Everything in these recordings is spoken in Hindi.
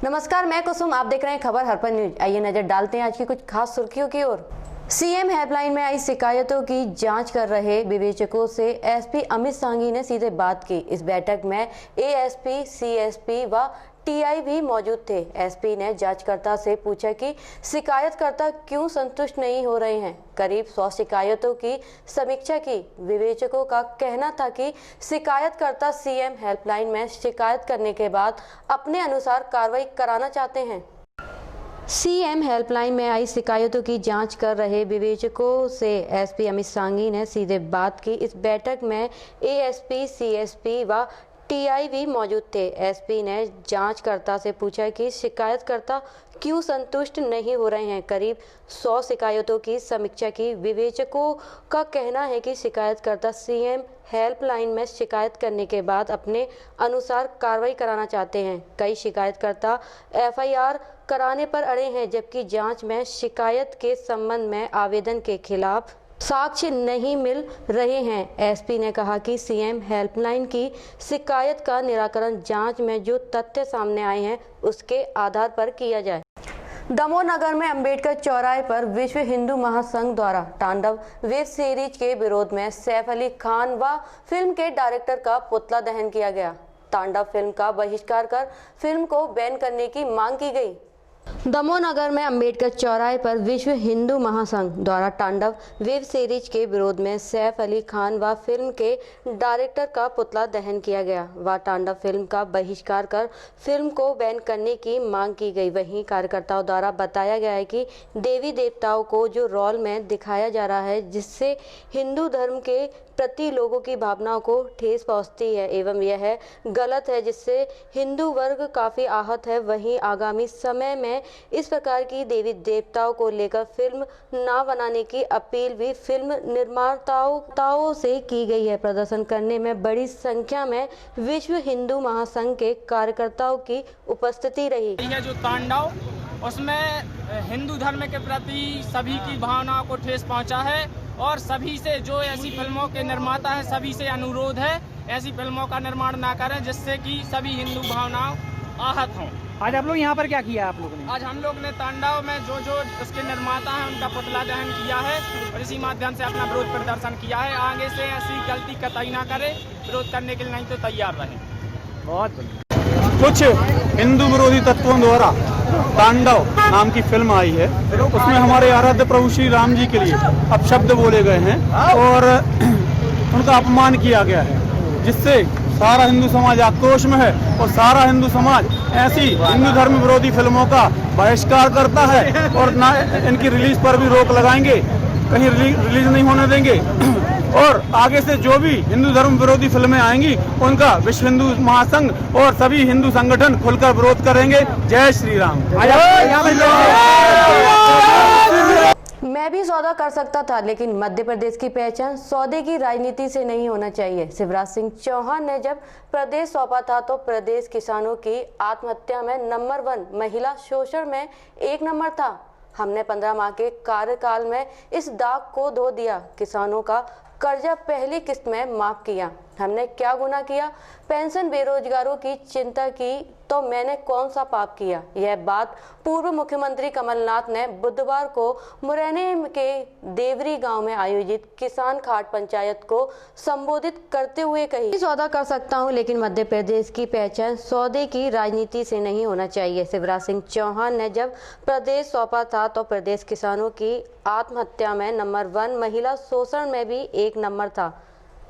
नमस्कार, मैं कुसुम। आप देख रहे हैं खबर हरपन न्यूज। आइए नजर डालते हैं आज की कुछ खास सुर्खियों की ओर। सीएम हेल्पलाइन में आई शिकायतों की जांच कर रहे विवेचकों से एसपी अमित सांघी ने सीधे बात की। इस बैठक में एएसपी, सीएसपी व टीआई भी मौजूद थे। एसपी ने जांचकर्ता से पूछा कि शिकायतकर्ता क्यों संतुष्ट नहीं हो रहे हैं। करीब 100 शिकायतों की समीक्षा की। विवेचकों का कहना था कि शिकायतकर्ता सीएम हेल्पलाइन में शिकायत करने के बाद अपने अनुसार कार्रवाई कराना चाहते हैं। सीएम हेल्पलाइन में आई शिकायतों की जांच कर रहे विवेचकों से एसपी अमित सांघी ने सीधे बात की। इस बैठक में एएसपी, सीएसपी व टीआई भी मौजूद थे। एसपी ने जांचकर्ता से पूछा कि शिकायतकर्ता क्यों संतुष्ट नहीं हो रहे हैं। करीब 100 शिकायतों की समीक्षा की। विवेचकों का कहना है कि शिकायतकर्ता सीएम हेल्पलाइन में शिकायत करने के बाद अपने अनुसार कार्रवाई कराना चाहते हैं। कई शिकायतकर्ता एफआईआर कराने पर अड़े हैं, जबकि जांच में शिकायत के संबंध में आवेदन के खिलाफ साक्ष्य नहीं मिल रहे हैं। एसपी ने कहा कि सीएम हेल्पलाइन की शिकायत का निराकरण जांच में जो तथ्य सामने आए हैं उसके आधार पर किया जाए। दमोह नगर में अंबेडकर चौराहे पर विश्व हिंदू महासंघ द्वारा तांडव वेब सीरीज के विरोध में सैफ अली खान व फिल्म के डायरेक्टर का पुतला दहन किया गया। तांडव फिल्म का बहिष्कार कर फिल्म को बैन करने की मांग की गई। दमोह नगर में अंबेडकर चौराहे पर विश्व हिंदू महासंघ द्वारा तांडव वेब सीरीज के विरोध में सैफ अली खान व फिल्म के डायरेक्टर का पुतला दहन किया गया व तांडव फिल्म का बहिष्कार कर फिल्म को बैन करने की मांग की गई। वहीं कार्यकर्ताओं द्वारा बताया गया है कि देवी देवताओं को जो रोल में दिखाया जा रहा है, जिससे हिंदू धर्म के प्रति लोगों की भावनाओं को ठेस पहुंचती है एवं यह गलत है, जिससे हिंदू वर्ग काफी आहत है। वहीं आगामी समय में इस प्रकार की देवी देवताओं को लेकर फिल्म ना बनाने की अपील भी फिल्म निर्माताओं से की गई है। प्रदर्शन करने में बड़ी संख्या में विश्व हिंदू महासंघ के कार्यकर्ताओं की उपस्थिति रही। जो तांडव, उसमें हिंदू धर्म के प्रति सभी की भावनाओं को ठेस पहुंचा है और सभी से, जो ऐसी फिल्मों के निर्माता हैं, सभी से अनुरोध है ऐसी फिल्मों का निर्माण ना करें जिससे कि सभी हिंदू भावनाओं आहत हों। आज आप लोग यहाँ पर क्या किया आप लोगों ने? आज हम लोग ने तांडव में जो उसके निर्माता हैं उनका पुतला दहन किया है और इसी माध्यम से अपना विरोध प्रदर्शन किया है। आगे से ऐसी गलती कतई ना करे, विरोध करने के लिए नहीं तो तैयार रहें। बहुत कुछ हिंदू विरोधी तत्वों द्वारा तांडव नाम की फिल्म आई है, उसमें हमारे आराध्य प्रभु श्री राम जी के लिए अपशब्द बोले गए हैं और उनका अपमान किया गया है, जिससे सारा हिंदू समाज आक्रोश में है और सारा हिंदू समाज ऐसी हिंदू धर्म विरोधी फिल्मों का बहिष्कार करता है और ना इनकी रिलीज पर भी रोक लगाएंगे, कहीं रिलीज नहीं होने देंगे और आगे से जो भी हिंदू धर्म विरोधी फिल्में आएंगी उनका विश्व हिंदू महासंघ और सभी हिंदू संगठन खुलकर विरोध करेंगे। जय श्री राम। मैं भी सौदा कर सकता था, लेकिन मध्य प्रदेश की पहचान सौदे की राजनीति से नहीं होना चाहिए। शिवराज सिंह चौहान ने जब प्रदेश सौंपा था तो प्रदेश किसानों की आत्महत्या में नंबर 1, महिला शोषण में 1 नंबर था। हमने 15 माह के कार्यकाल में इस दाग को धो दिया। किसानों का कर्जा पहली किस्त में माफ किया। हमने क्या गुनाह किया? पेंशन बेरोजगारों की चिंता की तो मैंने कौन सा पाप किया? यह बात पूर्व मुख्यमंत्री कमलनाथ ने बुधवार को मुरैना के देवरी गांव में आयोजित किसान खाट पंचायत को संबोधित करते हुए कही। सौदा कर सकता हूं, लेकिन मध्य प्रदेश की पहचान सौदे की राजनीति से नहीं होना चाहिए। शिवराज सिंह चौहान ने जब प्रदेश सौंपा था तो प्रदेश किसानों की आत्महत्या में नंबर 1, महिला शोषण में भी 1 नंबर था।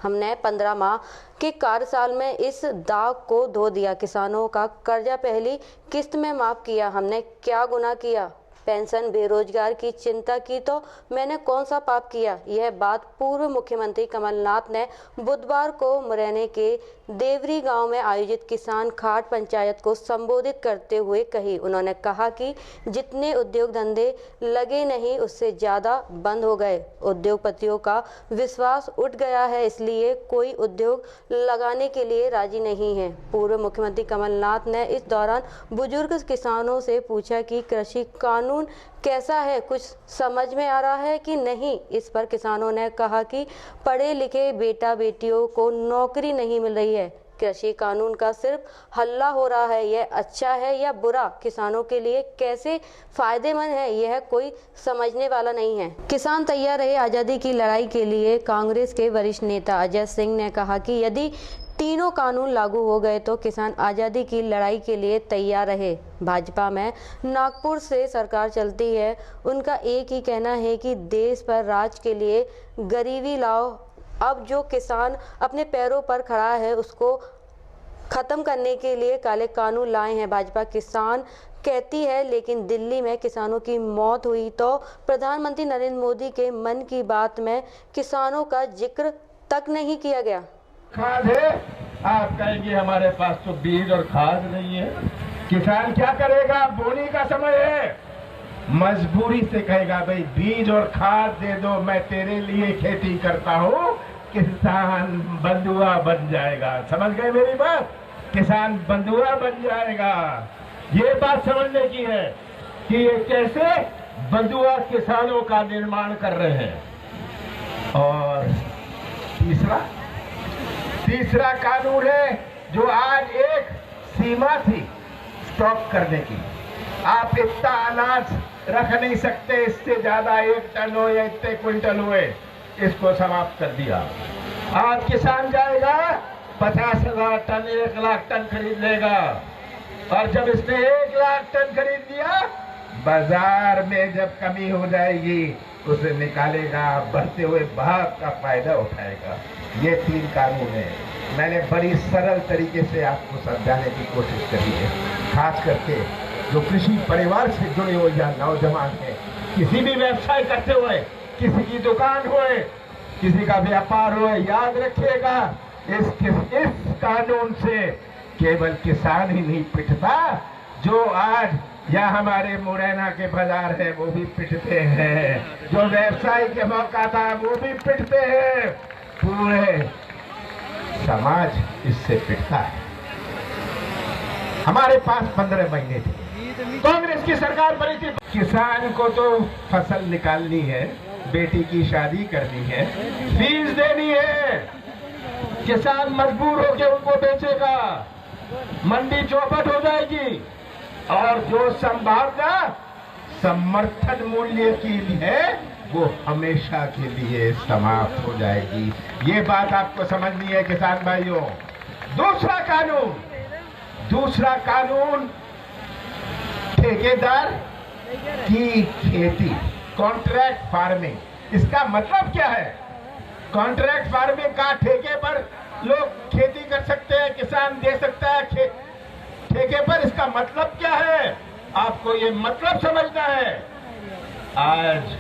हमने 15 माह के कार्यकाल में इस दाग को धो दिया। किसानों का कर्जा पहली किस्त में माफ किया। हमने क्या गुनाह किया? पेंशन बेरोजगार की चिंता की तो मैंने कौन सा पाप किया? यह बात पूर्व मुख्यमंत्री कमलनाथ ने बुधवार को मुरैना के देवरी गांव में आयोजित किसान खाट पंचायत को संबोधित करते हुए कही। उन्होंने कहा कि जितने उद्योग धंधे लगे नहीं, उससे ज्यादा बंद हो गए। उद्योगपतियों का विश्वास उठ गया है, इसलिए कोई उद्योग लगाने के लिए राजी नहीं है। पूर्व मुख्यमंत्री कमलनाथ ने इस दौरान बुजुर्ग किसानों से पूछा कि कृषि कानून कैसा है, कुछ समझ में आ रहा है कि नहीं। इस पर किसानों ने कहा कि पढ़े लिखे बेटा बेटियों को नौकरी नहीं मिल रही है। कृषि कानून का सिर्फ हल्ला हो रहा है, यह अच्छा है या बुरा, किसानों के लिए कैसे फायदेमंद है, यह कोई समझने वाला नहीं है। किसान तैयार रहे आज़ादी की लड़ाई के लिए। कांग्रेस के वरिष्ठ नेता अजय सिंह ने कहा कि यदि तीनों कानून लागू हो गए तो किसान आज़ादी की लड़ाई के लिए तैयार रहे। भाजपा में नागपुर से सरकार चलती है, उनका एक ही कहना है कि देश पर राज के लिए गरीबी लाओ। अब जो किसान अपने पैरों पर खड़ा है उसको खत्म करने के लिए काले कानून लाए हैं भाजपा। किसान कहती है, लेकिन दिल्ली में किसानों की मौत हुई तो प्रधानमंत्री नरेंद्र मोदी के मन की बात में किसानों का जिक्र तक नहीं किया गया। खाद है, आप कहेंगे हमारे पास तो बीज और खाद नहीं है। किसान क्या करेगा? बोनी का समय है, मजबूरी से कहेगा भाई बीज और खाद दे दो, मैं तेरे लिए खेती करता हूँ। किसान बंधुआ बन जाएगा। समझ गए मेरी बात? किसान बंधुआ बन जाएगा। ये बात समझने की है कि ये कैसे बंधुआ किसानों का निर्माण कर रहे हैं। और तीसरा कानून है जो आज एक सीमा थी स्टॉक करने की। आप इतना अनाज रख नहीं सकते, इससे ज्यादा 1 टन हो या इतने क्विंटल हुए, इसको समाप्त कर दिया। आज किसान जाएगा 50,000 टन 1 लाख टन खरीद लेगा, और जब इसने 1 लाख टन खरीद लिया, बाजार में जब कमी हो जाएगी उसे निकालेगा, बढ़ते हुए भाव का फायदा उठाएगा। ये 3 कानून है। मैंने बड़ी सरल तरीके से आपको समझाने की कोशिश करी है। खास करके जो कृषि परिवार से जुड़े हुए या नौजवान हैं, किसी भी व्यवसाय करते हुए, किसी की दुकान होए, किसी का व्यापार होए, याद रखिएगा इस कानून से केवल किसान ही नहीं पिटता, जो आज या हमारे मुरैना के बाजार है वो भी पिटते हैं, जो व्यवसाय के मौका था वो भी पिटते हैं, पूरे समाज इससे पिटता है। हमारे पास 15 महीने थे, कांग्रेस की सरकार बनी थी। किसान को तो फसल निकालनी है, बेटी की शादी करनी है, फीस देनी है, किसान मजबूर होकर उनको बेचेगा, मंडी चौपट हो जाएगी, और जो संभावना समर्थन मूल्य की है वो हमेशा के लिए समाप्त हो जाएगी। ये बात आपको समझनी है किसान भाइयों। दूसरा कानून ठेकेदार की खेती, कॉन्ट्रैक्ट फार्मिंग। इसका मतलब क्या है? कॉन्ट्रैक्ट फार्मिंग का ठेके पर लोग खेती कर सकते हैं, किसान दे सकता है ठेके पर। इसका मतलब क्या है? आपको ये मतलब समझना है। आज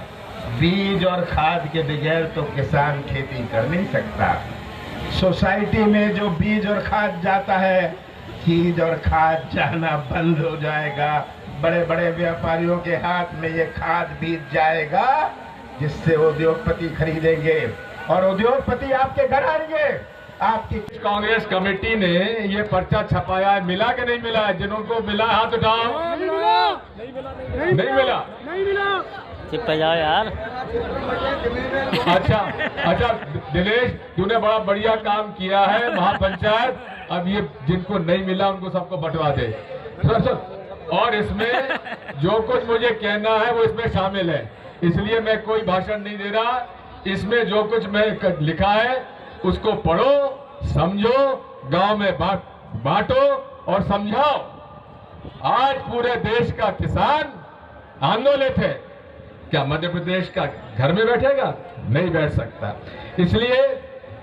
बीज और खाद के बगैर तो किसान खेती कर नहीं सकता। सोसाइटी में जो बीज और खाद जाता है, बीज और खाद जाना बंद हो जाएगा। बड़े बड़े व्यापारियों के हाथ में ये खाद बीज जाएगा, जिससे उद्योगपति खरीदेंगे और उद्योगपति आपके घर आएंगे। आपकी कांग्रेस कमेटी ने ये पर्चा छपाया है, मिला कि नहीं मिला? जिनको मिला हाथ उठाओ। नहीं मिला। चुप पे जाओ यार। अच्छा दिनेश, तूने बड़ा बढ़िया काम किया है महापंचायत। अब ये जिनको नहीं मिला उनको सबको बंटवा दे। और इसमें जो कुछ मुझे कहना है वो इसमें शामिल है, इसलिए मैं कोई भाषण नहीं दे रहा। इसमें जो कुछ मैं लिखा है उसको पढ़ो, समझो, गांव में बांटो और समझाओ। आज पूरे देश का किसान आंदोलित है। क्या मध्य प्रदेश का घर में बैठेगा? नहीं बैठ सकता। इसलिए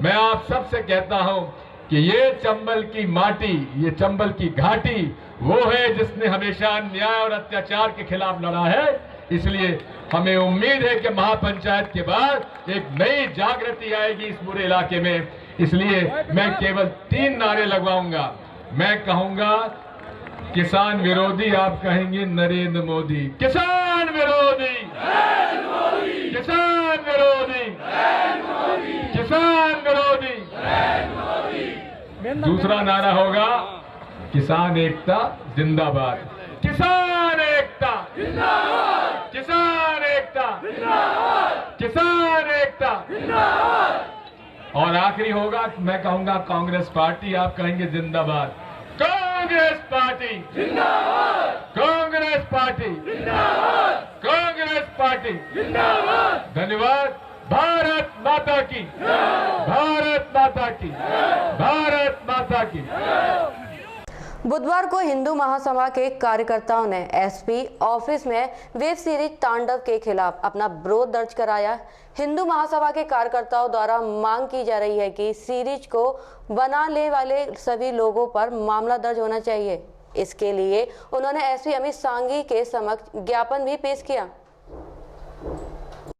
मैं आप सबसे कहता हूं कि ये चंबल की माटी, ये चंबल की घाटी वो है जिसने हमेशा अन्याय और अत्याचार के खिलाफ लड़ा है। इसलिए हमें उम्मीद है कि महापंचायत के बाद एक नई जागृति आएगी इस पूरे इलाके में। इसलिए मैं केवल 3 नारे लगवाऊंगा। मैं कहूंगा किसान विरोधी, आप कहेंगे नरेंद्र मोदी। किसान विरोधी, किसान विरोधी, किसान विरोधी। दूसरा नारा होगा किसान एकता जिंदाबाद। किसान एकता जिंदाबाद, किसान एकता जिंदाबाद, किसान एकता जिंदाबाद। और आखिरी होगा, मैं कहूंगा कांग्रेस पार्टी, आप कहेंगे जिंदाबाद। कांग्रेस पार्टी जिंदाबाद, कांग्रेस पार्टी जिंदाबाद, कांग्रेस पार्टी जिंदाबाद। धन्यवाद। भारत माता की, भारत माता की, भारत माता की। बुधवार को हिंदू महासभा के कार्यकर्ताओं ने एसपी ऑफिस में वेब सीरीज तांडव के खिलाफ अपना विरोध दर्ज कराया। हिंदू महासभा के कार्यकर्ताओं द्वारा मांग की जा रही है कि सीरीज को बनाने वाले सभी लोगों पर मामला दर्ज होना चाहिए। इसके लिए उन्होंने एसपी अमित सांघी के समक्ष ज्ञापन भी पेश किया।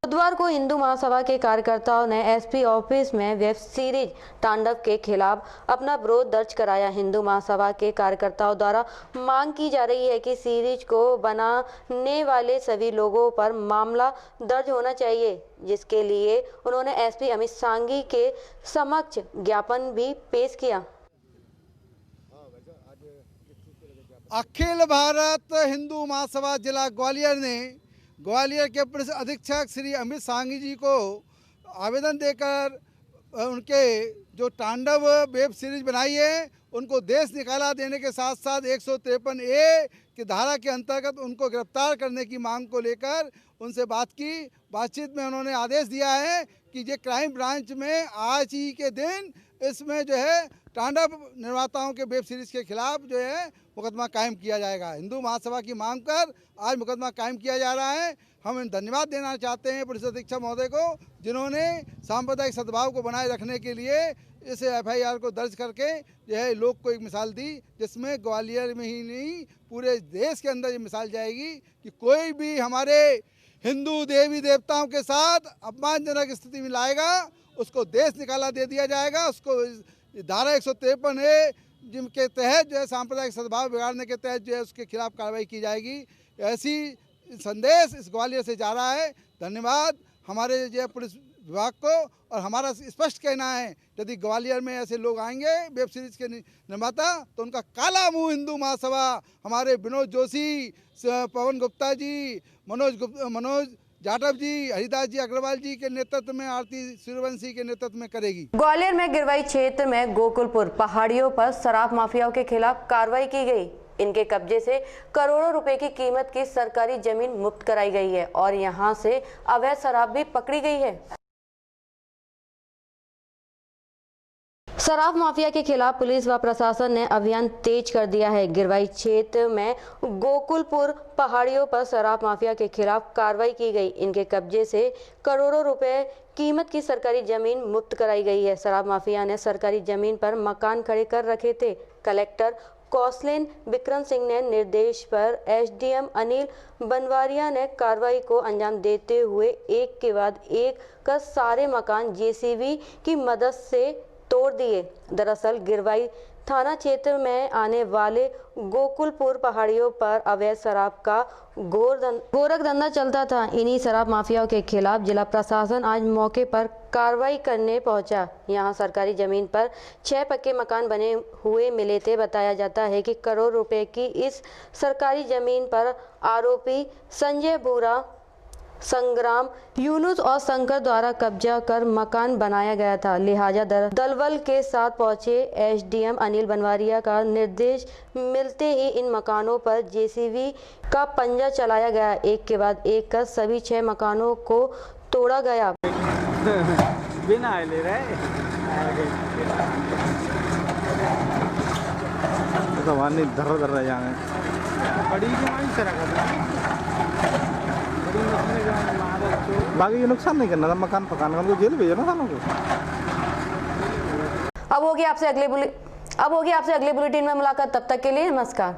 बुधवार को हिंदू महासभा के कार्यकर्ताओं ने एसपी ऑफिस में वेब सीरीज तांडव के खिलाफ अपना विरोध दर्ज कराया। हिंदू महासभा के कार्यकर्ताओं द्वारा मांग की जा रही है कि सीरीज को बनाने वाले सभी लोगों पर मामला दर्ज होना चाहिए, जिसके लिए उन्होंने एसपी अमित सांघी के समक्ष ज्ञापन भी पेश किया। अखिल भारत हिंदू महासभा जिला ग्वालियर ने ग्वालियर के पुलिस अधीक्षक श्री अमित सांघी जी को आवेदन देकर उनके जो तांडव वेब सीरीज बनाई है उनको देश निकाला देने के साथ साथ 153A की धारा के अंतर्गत उनको गिरफ्तार करने की मांग को लेकर उनसे बातचीत में उन्होंने आदेश दिया है कि ये क्राइम ब्रांच में आज ही के दिन इसमें जो है तांडव निर्माताओं के वेब सीरीज के खिलाफ जो है मुकदमा कायम किया जाएगा। हिंदू महासभा की मांग कर आज मुकदमा कायम किया जा रहा है। हम धन्यवाद देना चाहते हैं पुलिस अधीक्षक महोदय को, जिन्होंने सांप्रदायिक सद्भाव को बनाए रखने के लिए इस FIR को दर्ज करके जो है लोग को एक मिसाल दी, जिसमें ग्वालियर में ही नहीं पूरे देश के अंदर ये मिसाल जाएगी कि कोई भी हमारे हिंदू देवी देवताओं के साथ अपमानजनक स्थिति में लाएगा उसको देश निकाला दे दिया जाएगा। उसको धारा 153A जिनके तहत जो है सांप्रदायिक सद्भाव बिगाड़ने के तहत जो है उसके खिलाफ कार्रवाई की जाएगी। ऐसी संदेश इस ग्वालियर से जा रहा है। धन्यवाद हमारे जो है पुलिस विभाग को। और हमारा स्पष्ट कहना है यदि ग्वालियर में ऐसे लोग आएंगे वेब सीरीज के निर्माता तो उनका काला मुंह हिंदू महासभा हमारे विनोद जोशी, पवन गुप्ता जी, मनोज जाटव जी, हरिदास जी अग्रवाल जी के नेतृत्व में, आरती सूर्यवंशी के नेतृत्व में करेगी। ग्वालियर में गिरवाई क्षेत्र में गोकुलपुर पहाड़ियों पर शराब माफियाओं के खिलाफ कार्रवाई की गई। इनके कब्जे से करोड़ों रुपए की कीमत की सरकारी जमीन मुक्त कराई गई है और यहां से अवैध शराब भी पकड़ी गई है। शराब माफिया के खिलाफ पुलिस व प्रशासन ने अभियान तेज कर दिया है। गिरवाई क्षेत्र में गोकुलपुर पहाड़ियों पर शराब माफिया के खिलाफ कार्रवाई की गई। इनके कब्जे से करोड़ों रुपए कीमत की सरकारी जमीन मुक्त कराई गई है। शराब माफिया ने सरकारी जमीन पर मकान खड़े कर रखे थे। कलेक्टर कौशलेन विक्रम सिंह ने निर्देश पर SDM अनिल बनवारिया ने कार्रवाई को अंजाम देते हुए एक के बाद एक कर सारे मकान JCB की मदद से तोड़ दिए। दरअसल गिरवाई थाना क्षेत्र में आने वाले गोकुलपुर पहाड़ियों पर अवैध शराब का गोरख धंधा चलता था। इन्हीं शराब माफियाओं के खिलाफ जिला प्रशासन आज मौके पर कार्रवाई करने पहुंचा। यहां सरकारी जमीन पर 6 पक्के मकान बने हुए मिले थे। बताया जाता है कि करोड़ रुपए की इस सरकारी जमीन पर आरोपी संजय बोरा, संग्राम, यूनुस और शंकर द्वारा कब्जा कर मकान बनाया गया था। लिहाजा दलबल के साथ पहुंचे SDM अनिल बनवारिया का निर्देश मिलते ही इन मकानों पर JCB का पंजा चलाया गया। एक के बाद एक कर सभी 6 मकानों को तोड़ा गया। बिना ले रहे धर जाए बड़ी बाकी ये नुकसान नहीं करना था, मकान पकाना उनको जेल भेजना था उनको। अब होगी आपसे अगले बुलेटिन में मुलाकात। तब तक के लिए नमस्कार।